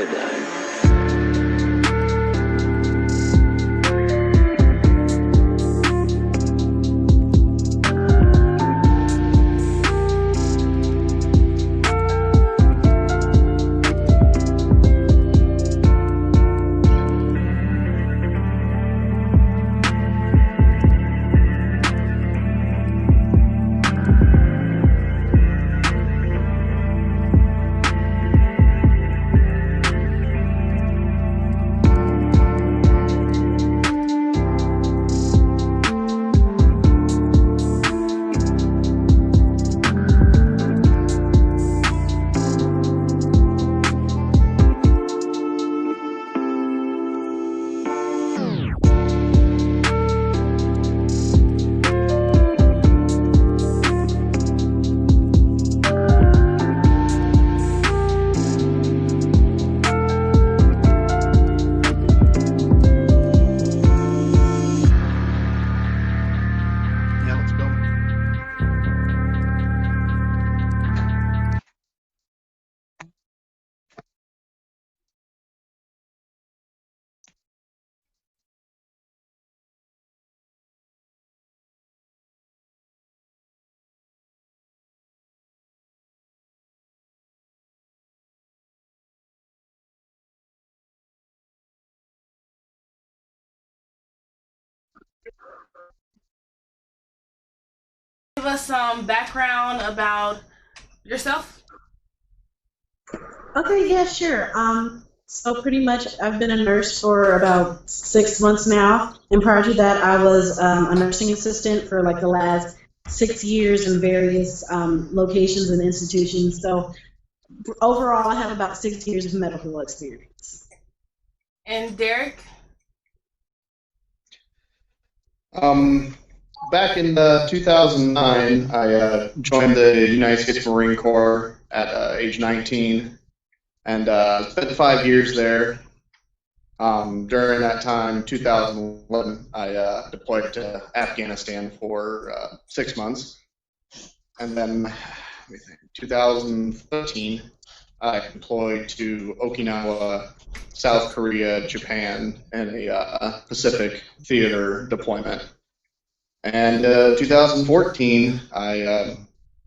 paradigm. Give us some background about yourself. Okay, yeah, sure. So pretty much I've been a nurse for about 6 months now, and prior to that I was a nursing assistant for like the last 6 years in various locations and institutions. So overall I have about 6 years of medical experience. And Derek? Um, Back in 2009, I joined the United States Marine Corps at age 19 and spent 5 years there. During that time, 2011, I deployed to Afghanistan for 6 months. And then, let me think, 2013, I deployed to Okinawa, South Korea, Japan, in a Pacific theater deployment. And 2014, I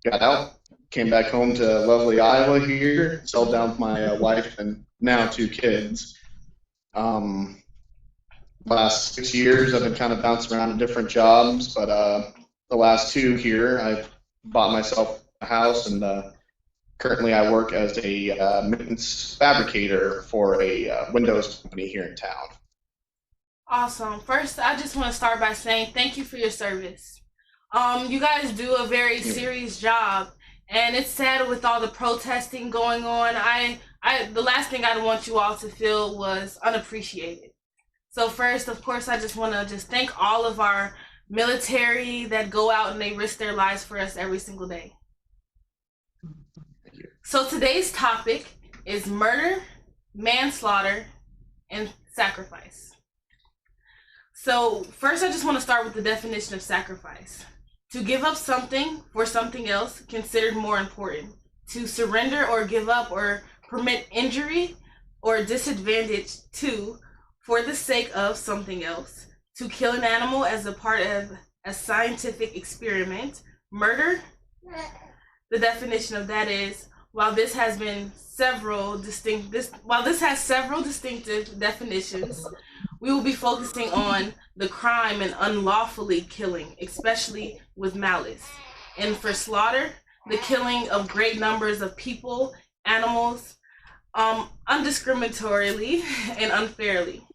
got out, came back home to lovely Iowa here, settled down with my wife and now 2 kids. Last 6 years, I've been kind of bouncing around to different jobs, but the last 2 here, I've bought myself a house, and currently I work as a maintenance fabricator for a Windows company here in town. Awesome. First, I just want to start by saying thank you for your service. You guys do a very serious job, and it's sad with all the protesting going on. The last thing I'd want you all to feel was unappreciated. So first, of course, I just want to just thank all of our military that go out and they risk their lives for us every single day. So today's topic is murder, manslaughter, and sacrifice. So first, I just want to start with the definition of sacrifice. To give up something for something else considered more important. To surrender or give up or permit injury or disadvantage to for the sake of something else. To kill an animal as a part of a scientific experiment. Murder, the definition of that is, while this has several distinctive definitions, we will be focusing on the crime and unlawfully killing, especially with malice. And for slaughter, the killing of great numbers of people, animals, undiscriminatorily and unfairly.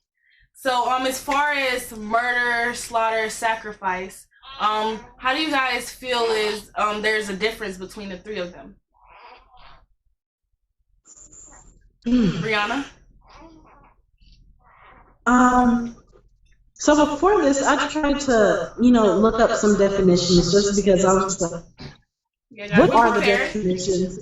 So as far as murder, slaughter, sacrifice, how do you guys feel is there's a difference between the three of them? Brianna? So before this, I tried to, look up some definitions just because I was like, what are the definitions?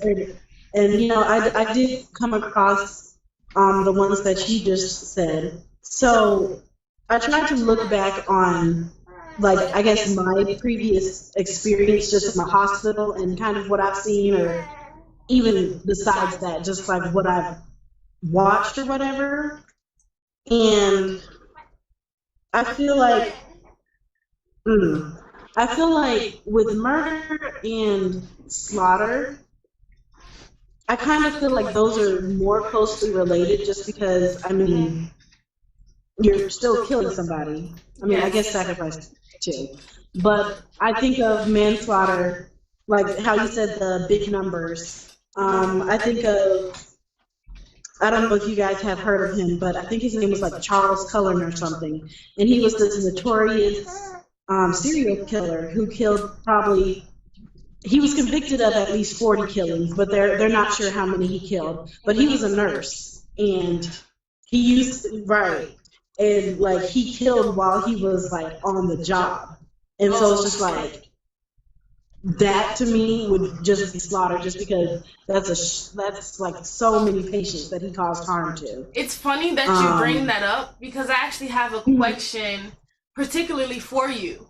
And I did come across the ones that you just said. So I tried to look back on, like, I guess my previous experience just in the hospital and kind of what I've seen, or even besides that, just like what I've watched or whatever. And I feel like, I feel like with murder and slaughter, I kind of feel like those are more closely related just because, I mean, you're still killing somebody. I mean, I guess sacrifice too. But I think of manslaughter, like how you said the big numbers. I think of, I don't know if you guys have heard of him, but I think his name was like Charles Cullen or something. And he was this notorious serial killer who killed probably, he was convicted of at least 40 killings, but they're not sure how many he killed. But he was a nurse, and he used, right, and like he killed while he was like on the job. And so it's just like, that to me would just be slaughter, just because that's like so many patients that he caused harm to. It's funny that you bring that up, because I actually have a question particularly for you.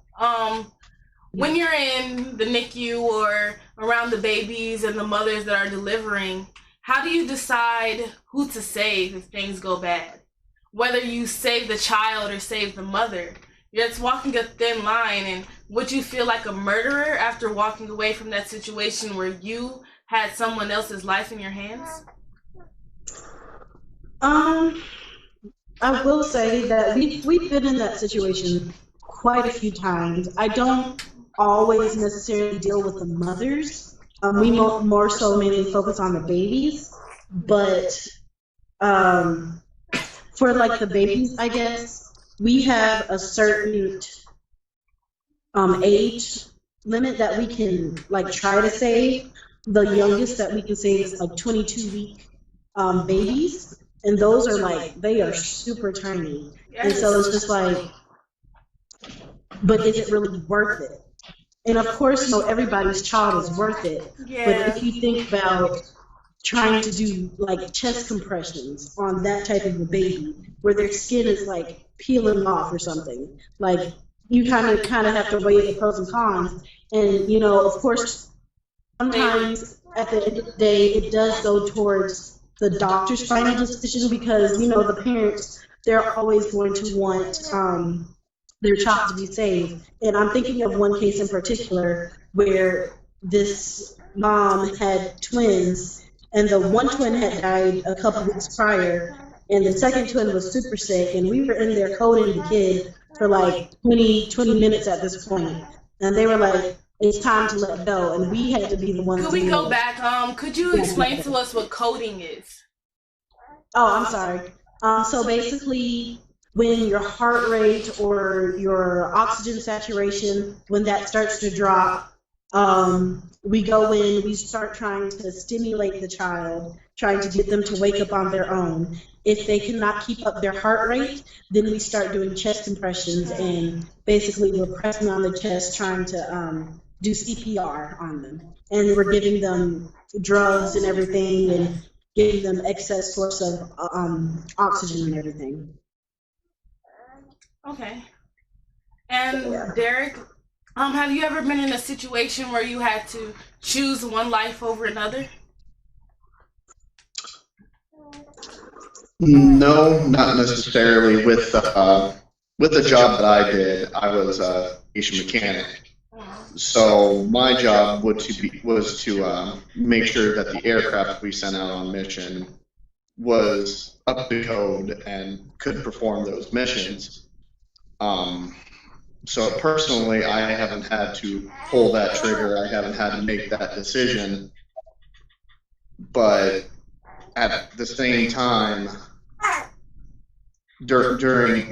When you're in the NICU or around the babies and the mothers that are delivering, how do you decide who to save if things go bad? Whether you save the child or save the mother. You're just walking a thin line, and would you feel like a murderer after walking away from that situation where you had someone else's life in your hands? I will say that we've been in that situation quite a few times. I don't always necessarily deal with the mothers. We more so mainly focus on the babies, but for like the babies, I guess, we have a certain age limit that we can like try to save. The youngest that we can save is like 22-week babies, and those are like, they are super tiny. And so it's just like, but is it really worth it? And of course, no, everybody's child is worth it. Yeah. But if you think about trying to do like chest compressions on that type of a baby, where their skin is like peeling off or something, like you kind of have to weigh the pros and cons. And you know, of course, sometimes at the end of the day, it does go towards the doctor's final decision, because you know the parents, they're always going to want their child to be saved. And I'm thinking of one case in particular where this mom had twins, and the one twin had died a couple weeks prior, and the second twin was super sick, and we were in there coding the kid for like 20 minutes at this point, and they were like, it's time to let go, and we had to be the ones. Could we go back? Could you explain to us what coding is? Oh, I'm sorry. So basically, when your heart rate or your oxygen saturation, when that starts to drop, we go in, we start trying to stimulate the child, trying to get them to wake up on their own. If they cannot keep up their heart rate, then we start doing chest compressions, and basically we're pressing on the chest, trying to do CPR on them. And we're giving them drugs and everything, and giving them excess source of oxygen and everything. Okay. And Derek, have you ever been in a situation where you had to choose one life over another? No, not necessarily. With the job that I did, I was a aviation mechanic. So my job was to make sure that the aircraft we sent out on mission was up to code and could perform those missions. So personally, I haven't had to pull that trigger. I haven't had to make that decision. But at the same time, during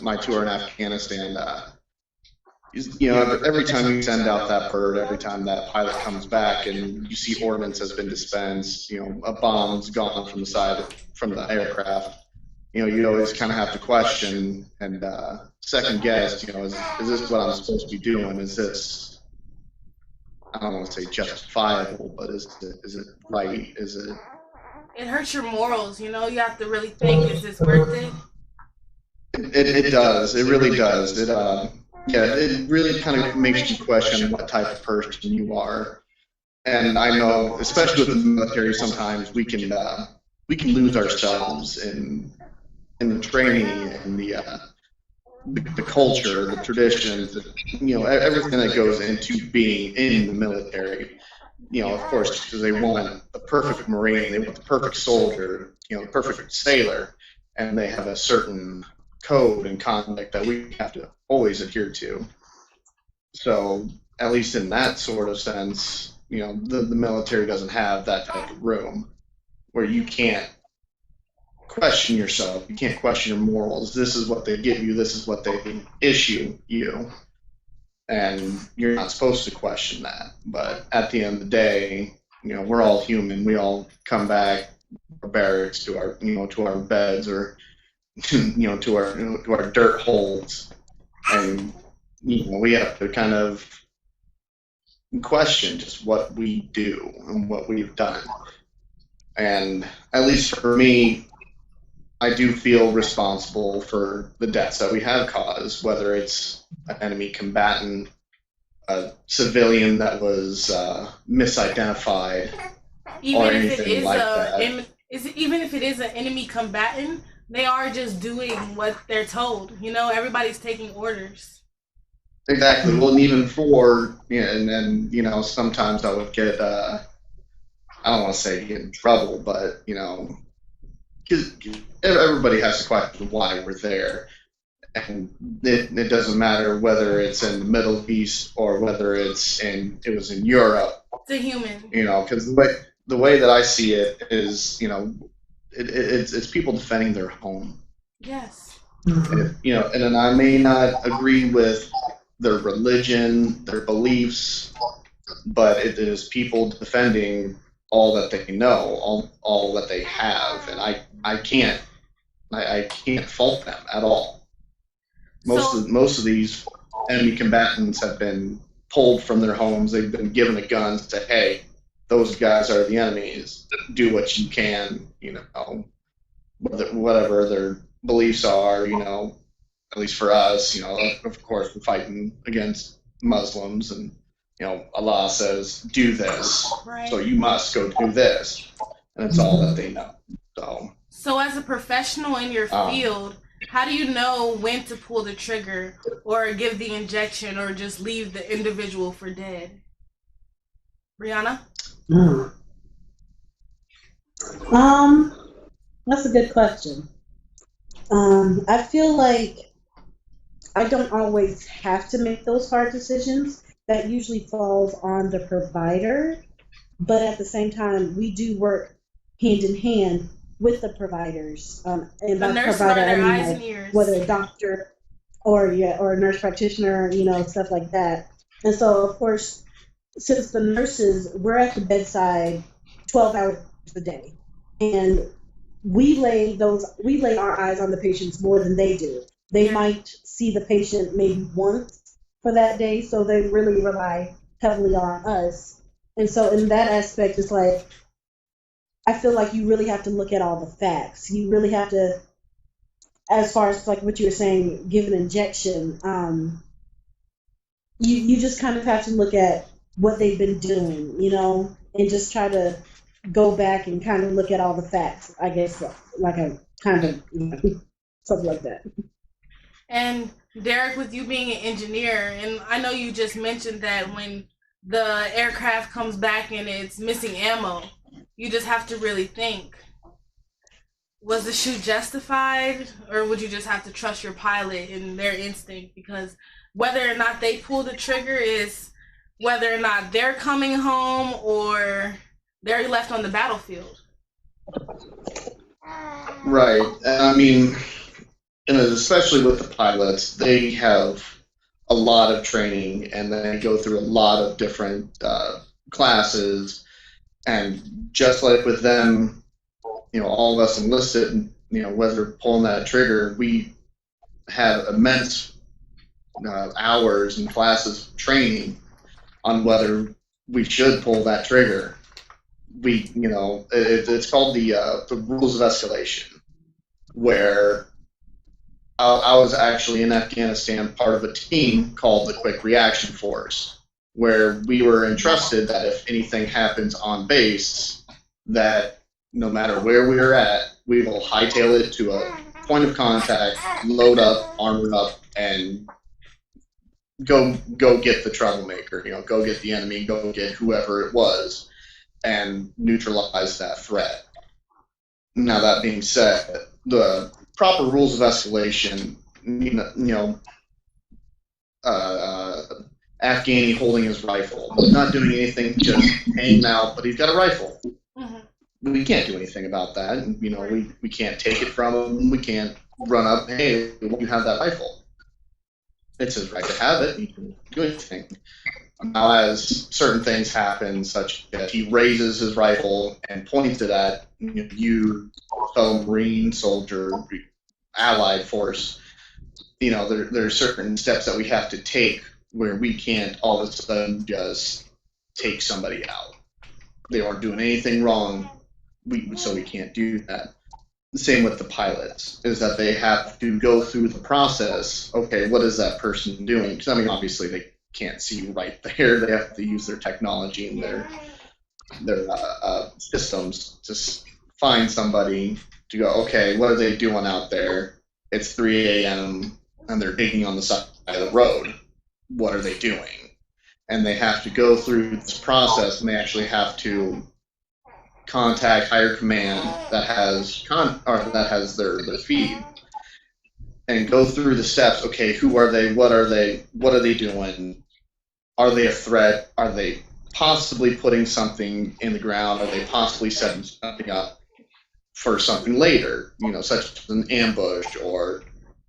my tour in Afghanistan, you know, every time you send out that bird, every time that pilot comes back and you see ordnance has been dispensed, you know, a bomb's gone from the aircraft, you know, you always kind of have to question and second guess, you know, is this what I'm supposed to be doing? Is this, I don't want to say justifiable, but is it right? Is it? It hurts your morals, you know. You have to really think, is this worth it? It does. It really does. It really kind of makes you question what type of person you are. And I know, especially with the military, sometimes we can we can lose ourselves in the training and the culture, the traditions, everything that goes into being in the military. Of course, because they want the perfect Marine, they want the perfect soldier, the perfect sailor, and they have a certain code and conduct that we have to always adhere to. So, at least in that sort of sense, the military doesn't have that type of room where you can't question yourself, you can't question your morals. This is what they give you, this is what they issue you, and you're not supposed to question that. But at the end of the day, we're all human. We all come back our barracks to our to our beds, or to our dirt holes, and we have to kind of question just what we do and what we've done. And at least for me, I do feel responsible for the deaths that we have caused, whether it's an enemy combatant, a civilian that was misidentified, or anything like that. Even if it is an enemy combatant, they are just doing what they're told. Everybody's taking orders. Exactly. Well, and even and then sometimes I would get I don't want to say get in trouble, but because everybody has to question why we're there, and it doesn't matter whether it's in the Middle East or whether it was in Europe. It's a human. Because the way that I see it is, it's people defending their home. Yes. And then I may not agree with their religion, their beliefs, but it is people defending all that they know, all that they have, and I can't fault them at all. Most of these enemy combatants have been pulled from their homes. They've been given a gun to say, "Hey, those guys are the enemies. Do what you can." Whatever their beliefs are. At least for us, of course, we're fighting against Muslims, and Allah says, "Do this," right. So you must go do this, and it's all that they know. So as a professional in your field, how do you know when to pull the trigger or give the injection or just leave the individual for dead? Brianna? That's a good question. I feel like I don't always have to make those hard decisions. That usually falls on the provider, but at the same time, we do work hand in hand with the providers. And the nurse provider, I mean, eyes and ears. Whether a doctor or a nurse practitioner, stuff like that. And so, of course, since the nurses, we're at the bedside 12 hours a day, and we lay our eyes on the patients more than they do. They might see the patient maybe once for that day, so they really rely heavily on us. And so in that aspect, it's like, I feel like you really have to look at all the facts. You really have to, as far as like what you were saying, give an injection, you just kind of have to look at what they've been doing, and just try to go back and kind of look at all the facts, I guess, like a kind of, something like that. And Derek, with you being an engineer, and I know you just mentioned that when the aircraft comes back and it's missing ammo, you just have to really think, was the shoot justified, or would you just have to trust your pilot and their instinct? Because whether or not they pull the trigger is whether or not they're coming home or they're left on the battlefield. Right. I mean, and especially with the pilots, they have a lot of training, and they go through a lot of different classes. And just like with them, all of us enlisted, whether pulling that trigger, we have immense hours and classes of training on whether we should pull that trigger. It's called the rules of escalation, where I was actually in Afghanistan part of a team called the Quick Reaction Force, where we were entrusted that if anything happens on base, that no matter where we're at, we will hightail it to a point of contact, load up, armor up, and go get the troublemaker. Go get the enemy, go get whoever it was, and neutralize that threat. Now, that being said, the proper rules of escalation, Afghani holding his rifle, not doing anything, just hanging out, but he's got a rifle. Mm-hmm. We can't do anything about that. We can't take it from him. We can't run up, hey, you have that rifle. It's his right to have it. He can do anything. Now, as certain things happen, such as he raises his rifle and points it at you, fellow Marine, soldier, allied force, there are certain steps that we have to take where we can't all of a sudden just take somebody out. They aren't doing anything wrong, so we can't do that. The same with the pilots, is that they have to go through the process. Okay, what is that person doing? Because, obviously they can't see right there. They have to use their technology and their systems to find somebody to go, okay, what are they doing out there? It's 3 a.m. and they're digging on the side of the road. What are they doing? And they have to go through this process, and they actually have to contact higher command that has their feed, and go through the steps. Okay, who are they? What are they? What are they doing? Are they a threat? Are they possibly putting something in the ground? Are they possibly setting something up for something later? Such as an ambush or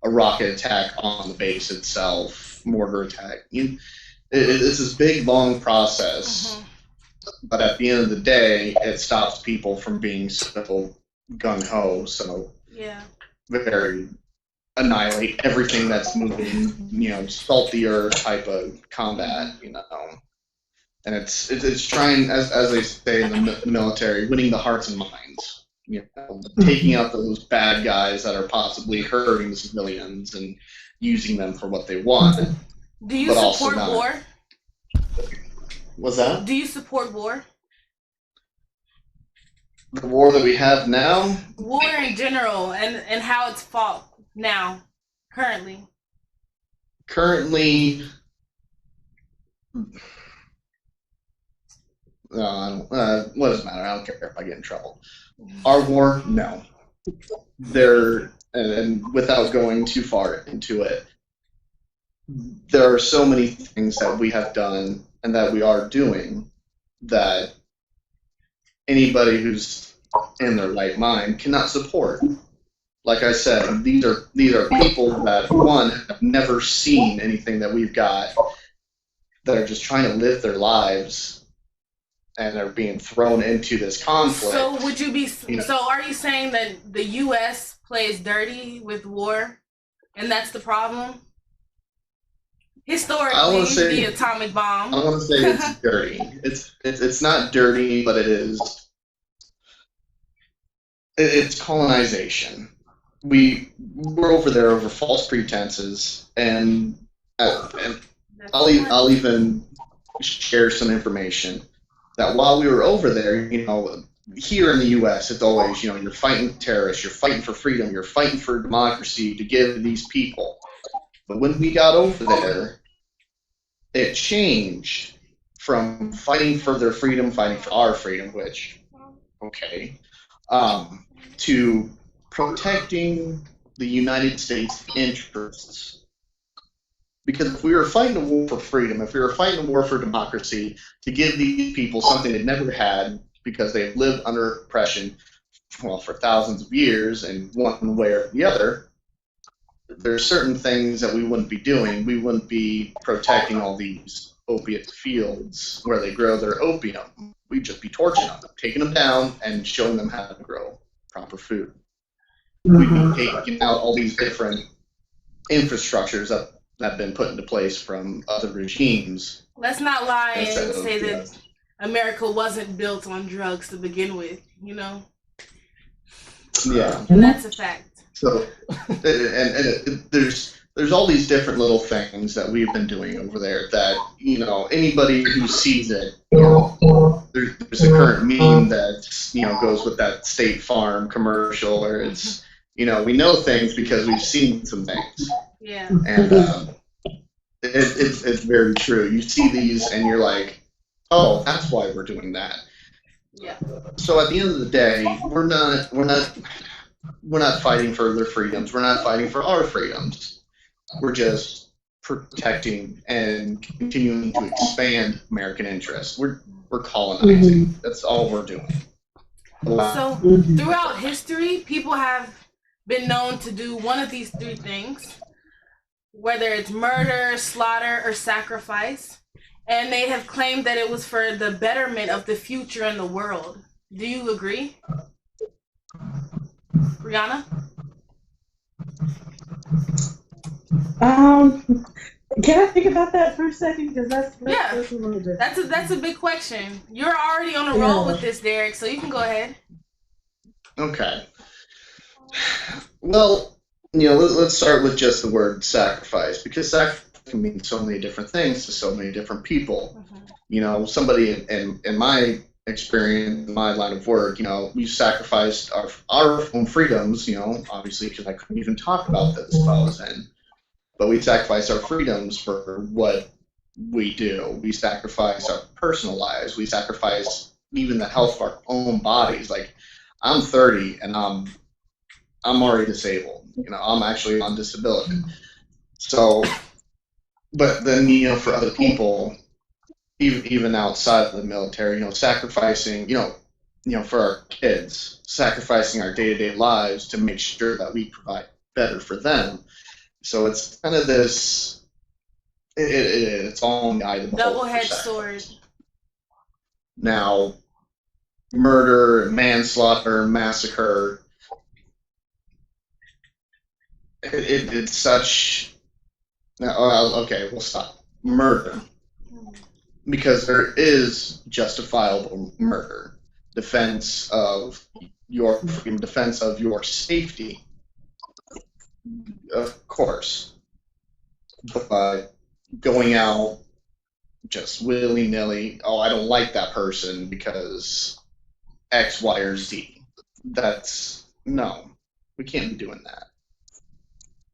a rocket attack on the base itself, mortar attack. It's this big, long process. Mm-hmm. But at the end of the day, it stops people from being so gung-ho, so very annihilate everything that's moving, salt the earth type of combat, And it's trying, as they say in the military, winning the hearts and minds, taking out those bad guys that are possibly hurting civilians and using them for what they want. Do you support war? What's that? Do you support war? The war that we have now? War in general, and how it's fought now, currently. Currently, what does it matter? I don't care if I get in trouble. Our war, no. And without going too far into it, there are so many things that we have done and that we are doing that anybody who's in their right mind cannot support. Like I said, these are people that, one, have never seen anything that we've got, that are just trying to live their lives, and are being thrown into this conflict. So would you be? So are you saying that the U.S. plays dirty with war, and that's the problem? Historically, the atomic bomb. I don't want to say it's dirty. It's not dirty, but it is. It's colonization. We're over there over false pretenses, and I'll even share some information that while we were over there, here in the U.S., it's always, you're fighting terrorists, you're fighting for freedom, you're fighting for democracy to give these people. But when we got over there, it changed from fighting for their freedom, fighting for our freedom, which, okay, to protecting the United States interests. Because if we were fighting a war for freedom, if we were fighting a war for democracy, to give these people something they never had because they've lived under oppression, for thousands of years in one way or the other, there's certain things that we wouldn't be doing. We wouldn't be protecting all these opiate fields where they grow their opium. We'd just be torching them, taking them down, and showing them how to grow proper food. We'd be taking out all these different infrastructures that have been put into place from other regimes. Let's not lie and say that America wasn't built on drugs to begin with, Yeah. And that's a fact. So, and there's there's all these different little things that we've been doing over there that, you know, anybody who sees it, you know, there's a current meme that, you know, goes with that State Farm commercial where it's, you know, we know things because we've seen some things. Yeah. And it's very true. You see these and you're like, oh, that's why we're doing that. Yeah. So at the end of the day, we're not fighting for their freedoms. We're not fighting for our freedoms. We're just protecting and continuing to expand American interests. We're colonizing. That's all we're doing. So throughout history, people have been known to do one of these three things, whether it's murder, slaughter, or sacrifice, and they have claimed that it was for the betterment of the future and the world. Do you agree? Brianna? Can I think about that for a second? Because that's a little different. That's a big question. You're already on a roll with this, Derek, so you can go ahead. Okay. Well, you know, let's start with just the word sacrifice, because sacrifice can mean so many different things to so many different people. Mm-hmm. You know, somebody in my experience, in my line of work, you know, we sacrificed our own freedoms, you know, obviously because I couldn't even talk about this if I was in. But we sacrifice our freedoms for what we do. We sacrifice our personal lives. We sacrifice even the health of our own bodies. Like, I'm 30 and I'm already disabled. You know, I'm actually on disability. So, but then, you know, for other people, even outside of the military, you know, sacrificing, you know, for our kids, sacrificing our day-to-day lives to make sure that we provide better for them. So it's kind of this, it's all in the eye of the double-edged sword. Now, murder, manslaughter, massacre, it's such, okay, we'll stop. Murder. Because there is justifiable murder. Defense of your freedom, defense of your safety. Of course. But going out just willy-nilly, oh, I don't like that person because X, Y, or Z. No. We can't be doing that.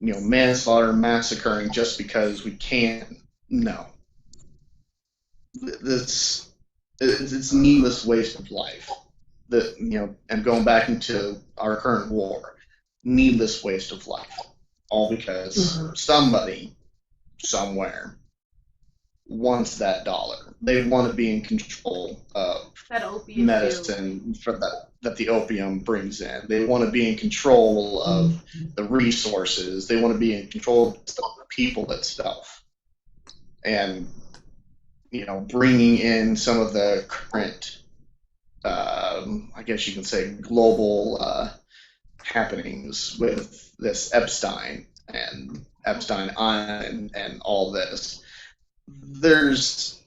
You know, manslaughter, massacring just because we can. No. It's needless waste of life. You know, and going back into our current war, needless waste of life, all because somebody somewhere wants that dollar. They want to be in control of that opium medicine that the opium brings in. They want to be in control of the resources. They want to be in control of the people itself. And, you know, bringing in some of the current, I guess you can say, global happenings with this Epstein Island and all this. There's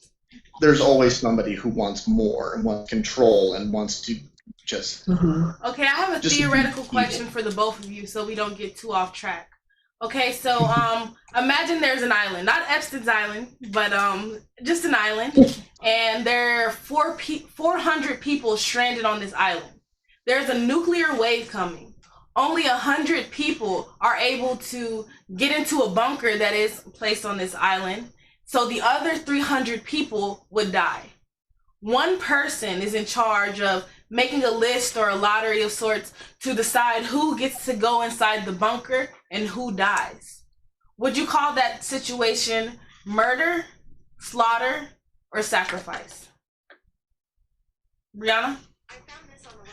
always somebody who wants more and wants control and wants to just. Okay, I have a theoretical question for the both of you, so we don't get too off track. Okay, so imagine there's an island, not Epstein's Island, but just an island, and there are 400 people stranded on this island. There's a nuclear wave coming. Only 100 people are able to get into a bunker that is placed on this island, so the other 300 people would die. One person is in charge of making a list or a lottery of sorts to decide who gets to go inside the bunker and who dies. Would you call that situation murder, slaughter, or sacrifice? Brianna? I found this on the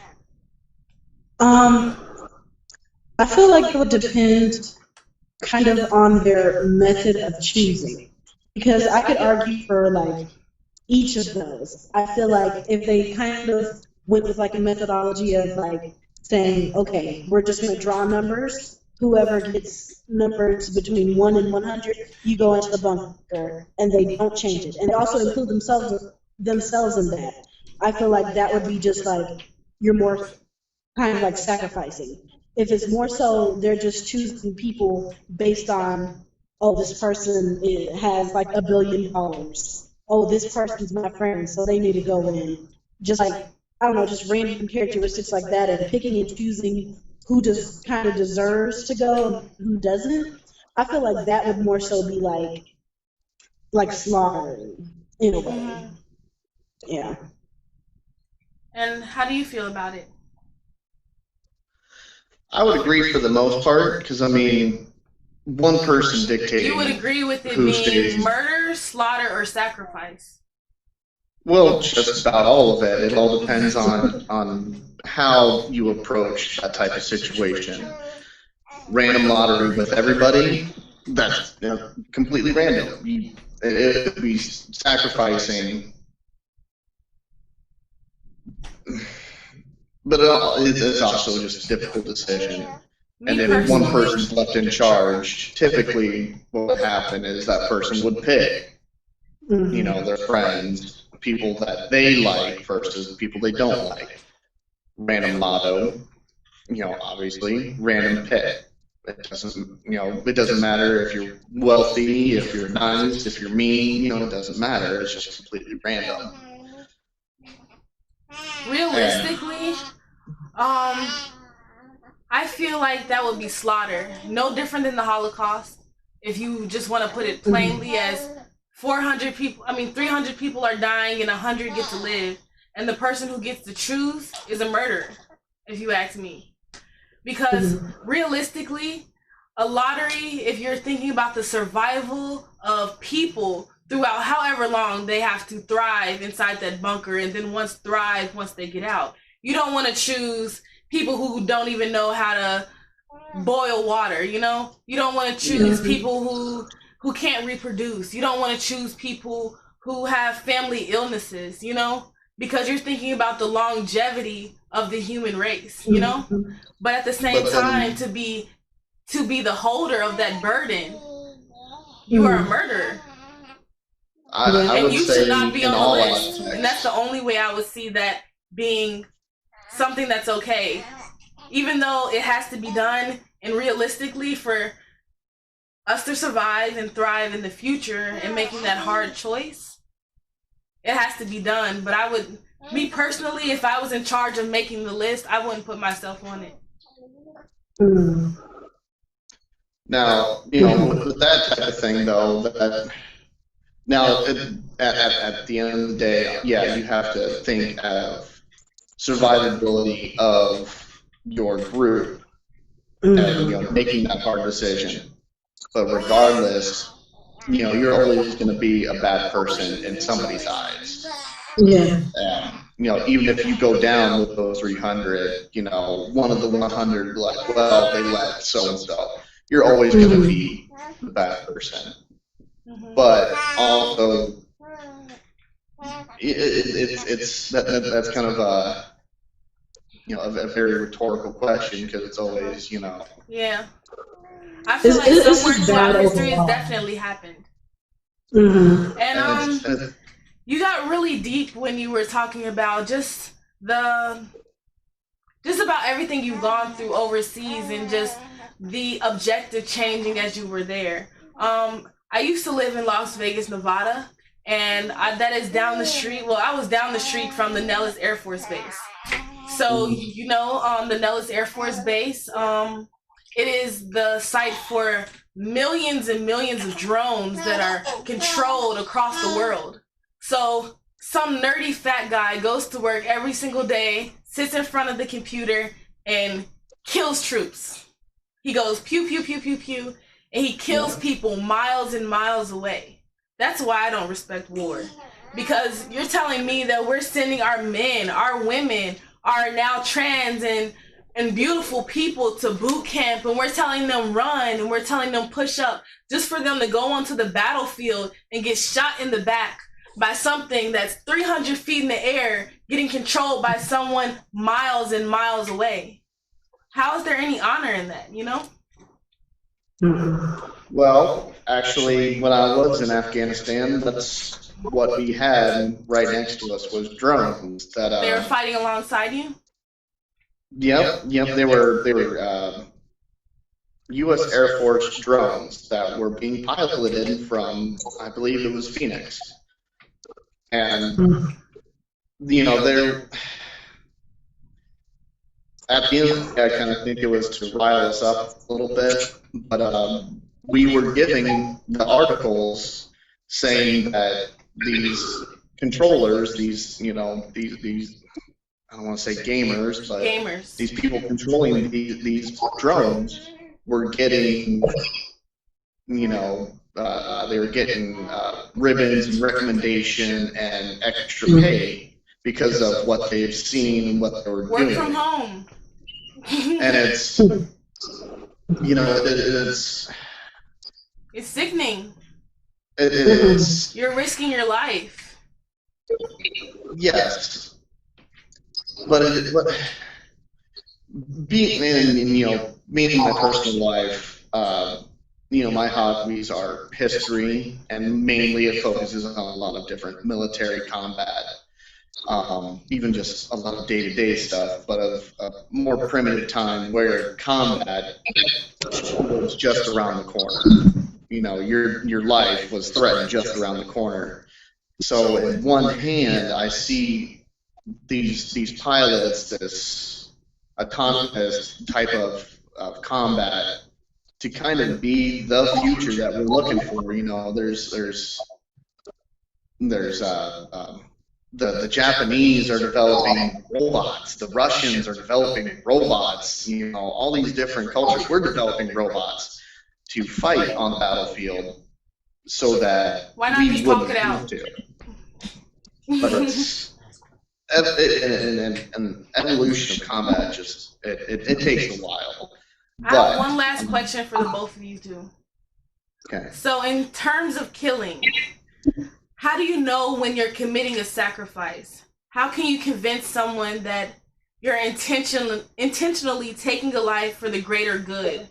web. I feel like it would depend kind of on their method of choosing. Because I could argue for like each of those. I feel like if they kind of went with like a methodology of like saying, okay, we're just going to draw numbers. Whoever gets numbers between 1 and 100, you go into the bunker, and they don't change it. And they also include themselves in that. I feel like that would be just like you're more kind of like sacrificing. If it's more so they're just choosing people based on oh, this person has like $1 billion. Oh, this person's my friend, so they need to go in. Just like, I don't know, just random characteristics like that, and picking and choosing who just kind of deserves to go and who doesn't. I feel like that would more so be like slaughtering in a way. Yeah. And how do you feel about it? I would agree for the most part, because I mean, one person dictating. You would agree with it who being stays. murder, slaughter, or sacrifice? Well, just about all of it. It all depends on how you approach that type of situation. Random lottery with everybody, that's completely random. It would be sacrificing. But it's also just a difficult decision. And if one person's left in charge, typically what would happen is that person would pick, their friends, people that they like versus people they don't like. Random lotto, obviously, random pick. It doesn't matter if you're wealthy, if you're nice, if you're mean, it doesn't matter. It's just completely random. Realistically, I feel like that would be slaughter. No different than the Holocaust. If you just want to put it plainly, as 300 people are dying and 100 get to live, and the person who gets to choose is a murderer, if you ask me. Because realistically, a lottery, if you're thinking about the survival of people throughout however long they have to thrive inside that bunker, and then once they get out, you don't want to choose people who don't even know how to boil water, you don't want to choose people who can't reproduce. You don't want to choose people who have family illnesses, because you're thinking about the longevity of the human race, but at the same time, to be the holder of that burden, you are a murderer. I you should not be on the list. And that's the only way I would see that being something that's okay. Even though it has to be done, and realistically, for us to survive and thrive in the future and making that hard choice, it has to be done. But me personally, if I was in charge of making the list, I wouldn't put myself on it. Now, with that type of thing, though, now at the end of the day, yeah, you have to think of survivability of your group and making that hard decision. But regardless, you're always going to be a bad person in somebody's eyes. Yeah. Even if you go down with those 300, one of the 100, like, well, they let so and so. You're always going to be the bad person. But also, that's kind of a very rhetorical question, because it's always, Yeah. I feel like somewhere throughout history has definitely happened. And you got really deep when you were talking about just about everything you've gone through overseas, and just the objective changing as you were there. I used to live in Las Vegas, Nevada, and that is down the street. Well, I was down the street from the Nellis Air Force Base. So, the Nellis Air Force Base, it is the site for millions and millions of drones that are controlled across the world. So some nerdy fat guy goes to work every single day, sits in front of the computer, and kills troops. He goes pew, pew, pew, pew, pew, and he kills people miles and miles away. That's why I don't respect war. Because you're telling me that we're sending our men, our women, our now trans and beautiful people to boot camp, and we're telling them run, and we're telling them push up, just for them to go onto the battlefield and get shot in the back by something that's 300 feet in the air, getting controlled by someone miles and miles away. How is there any honor in that, Well, actually, when I was in Afghanistan, that's what we had right next to us was drones. They were fighting alongside you? Yep. They were U.S. Air Force drones that were being piloted from, I believe it was Phoenix. And, they're, at the end of the day, I kind of think it was to rile us up a little bit, but we were giving the articles saying that these controllers, these I don't want to say gamers, but these people controlling these drones were getting, they were getting ribbons and recommendation and extra pay because of what they've seen and what they were doing. Work from home. And it's, it's sickening. It is. You're risking your life. Yes. But being in my personal life, my hobbies are history, and mainly it focuses on a lot of different military combat, even just a lot of day-to-day stuff, but of a more primitive time where combat was just around the corner. Your life was threatened just around the corner. So in one hand, I see these pilots, this autonomous type of combat to kind of be the future that we're looking for. The Japanese are developing robots, the Russians are developing robots, all these different cultures. We're developing robots to fight on the battlefield so that why not we just wouldn't talk it out? have to. But it's an evolution of combat. Just it takes a while. I have one last question for the both of you two. Okay. So in terms of killing, how do you know when you're committing a sacrifice? How can you convince someone that you're intentionally taking a life for the greater good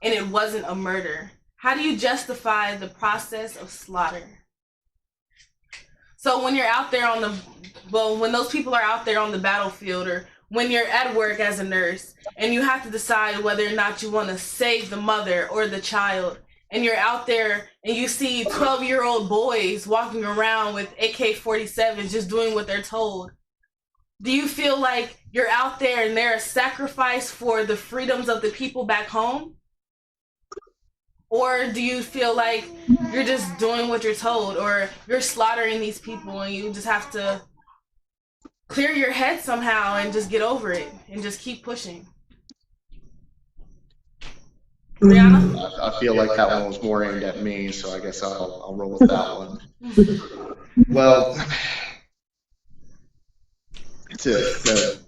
and it wasn't a murder? How do you justify the process of slaughter? So when you're out there when those people are out there on the battlefield, or when you're at work as a nurse and you have to decide whether or not you want to save the mother or the child, and you're out there and you see 12-year-old boys walking around with AK-47s just doing what they're told, do you feel like you're out there and they're a sacrifice for the freedoms of the people back home? Or do you feel like you're just doing what you're told, or you're slaughtering these people and you just have to clear your head somehow and just get over it and just keep pushing? Brianna? I feel like that one was more aimed at me, so I guess I'll roll with that one. Well, to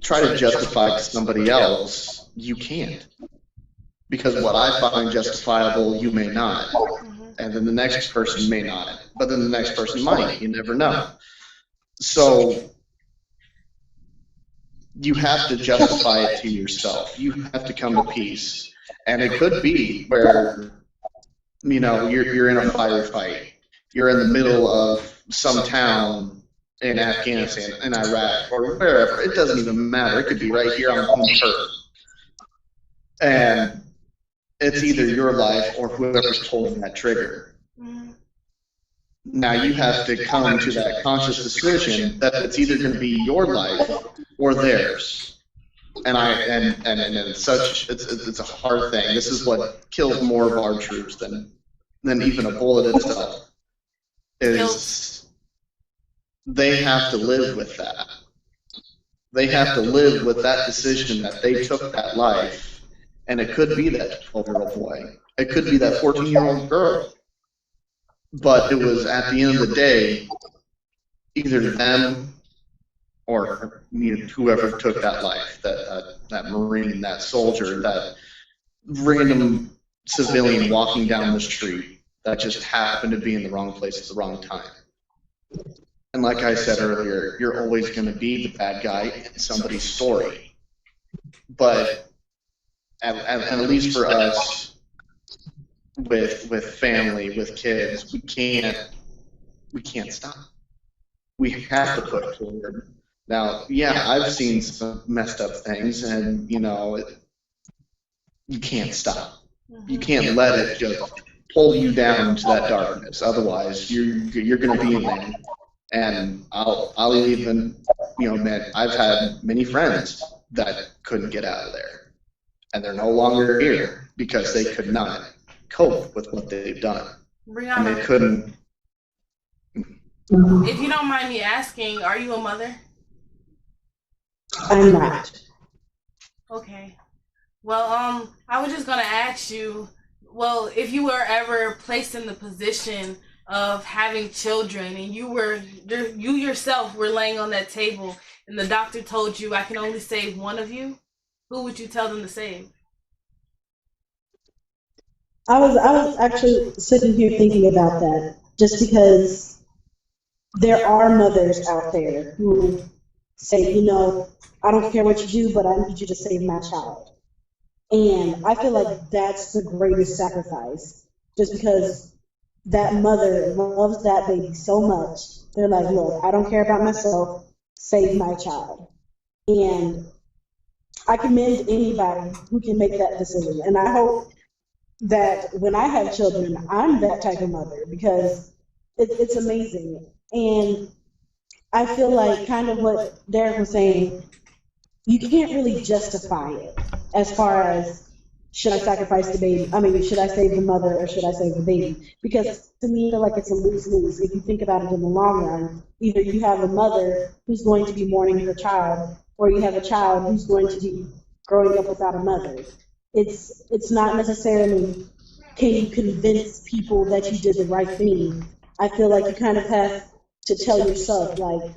try to justify to somebody else, you can't. Because what I find justifiable, you may not. And then the next person may not. But then the next person might. You never know. So you have to justify it to yourself. You have to come to peace. And it could be where, you're in a firefight. You're in the middle of some town in Afghanistan, in Iraq, or wherever. It doesn't even matter. It could be right here on home turf. And it's either your life or whoever's pulling that trigger. Now you have to come to that conscious decision that it's either going to be your life or theirs. And it's a hard thing. This is what kills more of our troops than even a bullet itself. Is they have to live with that. They have to live with that decision that they took that life. And it could be that 12-year-old boy. It could be that 14-year-old girl. But it was, at the end of the day, either them or whoever took that life, that Marine, that soldier, that random civilian walking down the street that just happened to be in the wrong place at the wrong time. And like I said earlier, you're always going to be the bad guy in somebody's story. But at least for us, with family, with kids, we can't stop. We have to put forward. Now, yeah, I've seen some messed up things, and you can't stop. You can't let it just pull you down to that darkness. Otherwise, you're going to be in there. And I'll even, man, I've had many friends that couldn't get out of there, and they're no longer here because they could not cope with what they've done, and they couldn't. If you don't mind me asking, are you a mother? I'm not. Okay. Well, I was just gonna ask you, well, if you were ever placed in the position of having children and you yourself were laying on that table and the doctor told you I can only save one of you, who would you tell them to save? I was actually sitting here thinking about that, just because there are mothers out there who say, I don't care what you do, but I need you to save my child. And I feel like that's the greatest sacrifice, just because that mother loves that baby so much. They're like, look, I don't care about myself, save my child. And I commend anybody who can make that decision. And I hope that when I have children, I'm that type of mother, because it's amazing. And I feel like kind of what Derek was saying, you can't really justify it as far as, should I sacrifice the baby? I mean, should I save the mother or should I save the baby? Because to me, I feel like it's a lose-lose. If you think about it in the long run, either you have a mother who's going to be mourning her child, or you have a child who's going to be growing up without a mother. It's not necessarily, can you convince people that you did the right thing? I feel like you kind of have to tell yourself, like,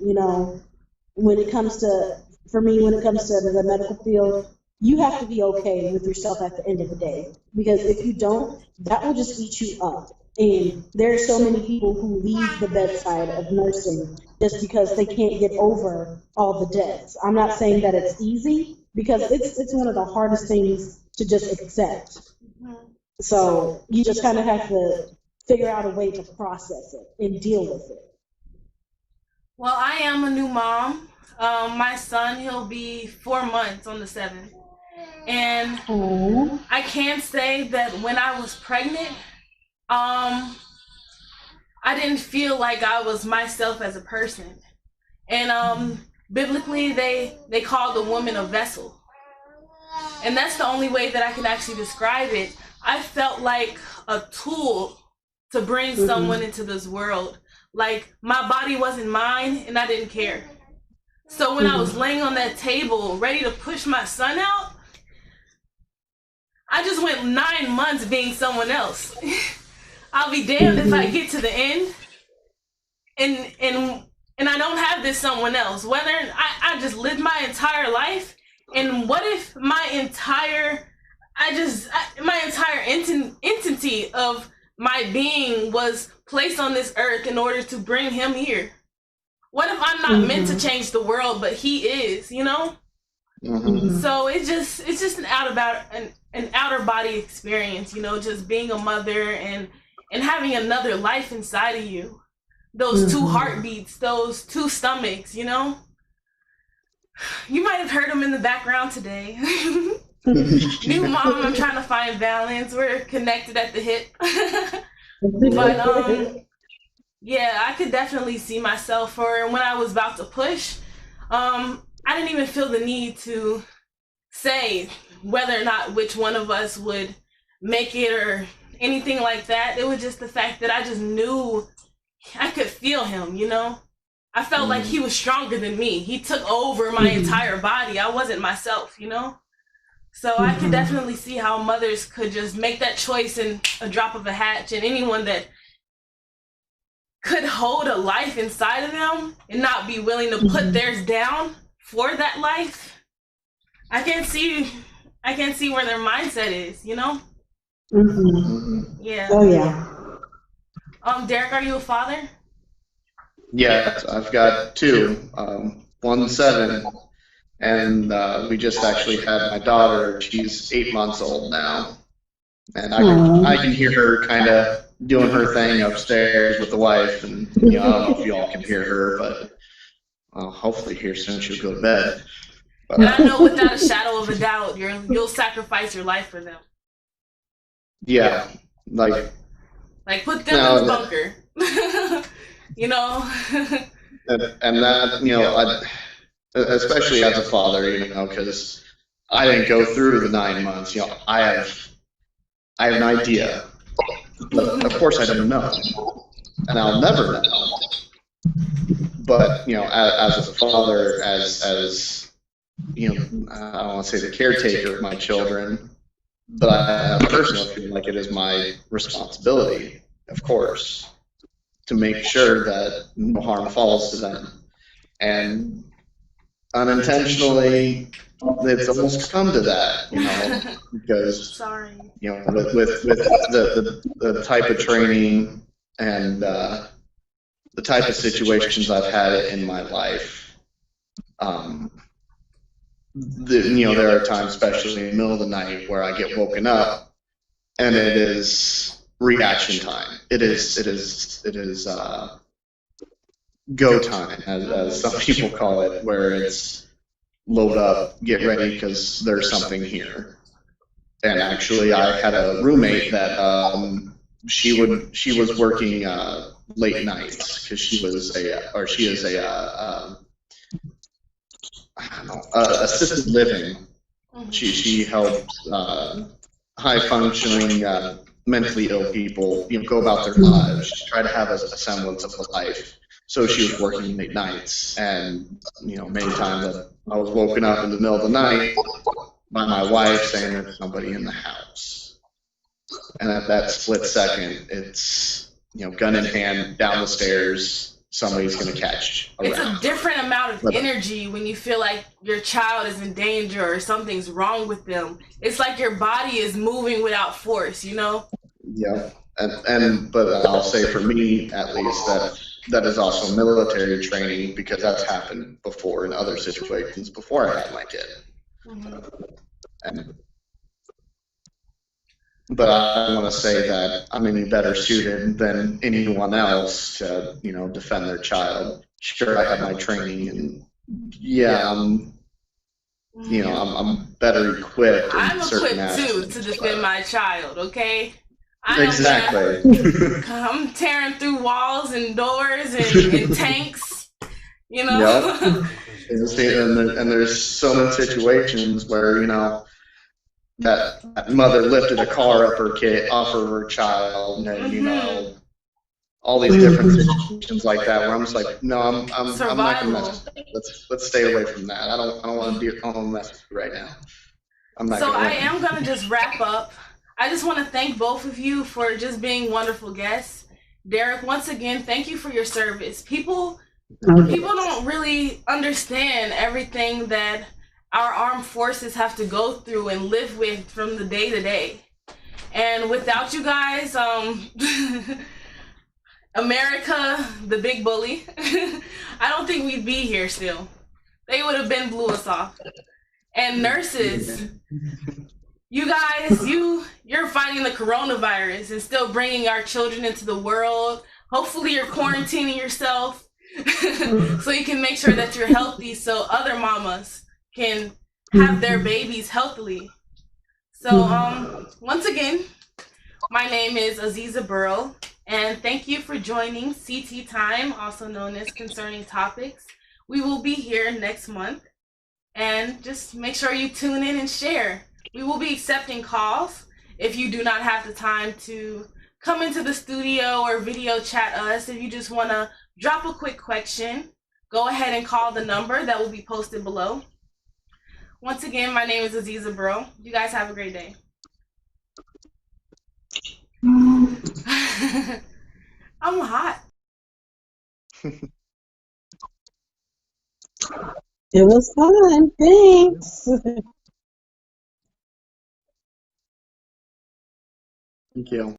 when it comes to, for me, when it comes to the medical field, you have to be okay with yourself at the end of the day. Because if you don't, that will just eat you up. And there are so many people who leave the bedside of nursing just because they can't get over all the deaths. I'm not saying that it's easy, because it's one of the hardest things to just accept. So you just kind of have to figure out a way to process it and deal with it. Well, I am a new mom. My son, he'll be 4 months on the 7th. And I can say that when I was pregnant, I didn't feel like I was myself as a person. And biblically, they call the woman a vessel. And that's the only way that I can actually describe it. I felt like a tool to bring someone into this world. Like, my body wasn't mine, and I didn't care. So when I was laying on that table, ready to push my son out, I just went 9 months being someone else. I'll be damned if I get to the end and I don't have this someone else. Whether I just lived my entire life, and what if my entire entity of my being was placed on this earth in order to bring him here? What if I'm not meant to change the world, but he is, So it's just an outer body experience, just being a mother and having another life inside of you. Those 2 heartbeats, those 2 stomachs, You might have heard them in the background today. New mom, I'm trying to find balance. We're connected at the hip. But yeah, I could definitely see myself. For when I was about to push, I didn't even feel the need to say whether or not which one of us would make it or anything like that. It was just the fact that I just knew I could feel him, I felt like he was stronger than me. He took over my entire body. I wasn't myself, So I could definitely see how mothers could just make that choice in a drop of a hat, and anyone that could hold a life inside of them and not be willing to put theirs down for that life. I can't see where their mindset is, Yeah. Oh yeah. Derek, are you a father? Yeah, I've got 2. One's 7, and we just actually had my daughter. She's 8 months old now, and I can hear her kind of doing her thing upstairs with the wife, and I don't know if y'all can hear her, but hopefully here soon she'll go to bed. And I know without a shadow of a doubt, you'll sacrifice your life for them. Yeah, like put them in the bunker. You know. and that, you know, especially as a father, you know, because I didn't go through the 9 months. You know, I have an idea, but of course I don't know, and I'll never know. But you know, as a father, as you know, I don't want to say the caretaker of my children, but I personally feel like it is my responsibility, of course, to make sure that no harm falls to them. And unintentionally, it's almost come to that, you know, because you know, with the type of training and the type of situations I've had in my life, you know, there are times, especially in the middle of the night, where I get woken up, and it is reaction time. It is go time, as some people call it, where it's load up, get ready, because there's something here. And actually, I had a roommate that she was working late nights because she is a I don't know, assisted living. She helped high functioning mentally ill people, you know, go about their lives, try to have a semblance of a life. So she was working late nights, and you know, many times I was woken up in the middle of the night by my wife saying there's somebody in the house. And at that split second, it's, you know, gun in hand, down the stairs, somebody's going to catch a round. It's a different amount of energy when you feel like your child is in danger or something's wrong with them. It's like your body is moving without force, you know? Yeah. But I'll say for me, at least, that is also military training, because that's happened before in other situations before I had my kid. But I want to say that I'm any better suited than anyone else to, you know, defend their child. Sure, I have my training, and yeah, I'm better equipped. I'm equipped too to defend my child. Okay. Exactly. I'm tearing through walls and doors and tanks. You know. Yep. And there's so many situations where, you know, that mother lifted a car up off of her child, and you know, all these different situations like that, where I'm just like, no, I'm not gonna mess with that. Let's stay away from that. I don't want to mess with you right now. I'm not. So I am gonna just wrap up. I just want to thank both of you for just being wonderful guests. Derek, once again, thank you for your service. People don't really understand everything that our armed forces have to go through and live with from the day to day. And without you guys, America, the big bully, I don't think we'd be here still. They would have been blew us off. And nurses, you guys, you're fighting the coronavirus and still bringing our children into the world. Hopefully you're quarantining yourself so you can make sure that you're healthy so other mamas can have their babies healthily. So once again, my name is Aziza Burrow, and thank you for joining CT Time, also known as Concerning Topics. We will be here next month, and just make sure you tune in and share. We will be accepting calls. If you do not have the time to come into the studio or video chat us, if you just want to drop a quick question, go ahead and call the number that will be posted below. Once again, my name is Aziza Burrow. You guys have a great day. I'm hot. It was fun. Thanks. Thank you.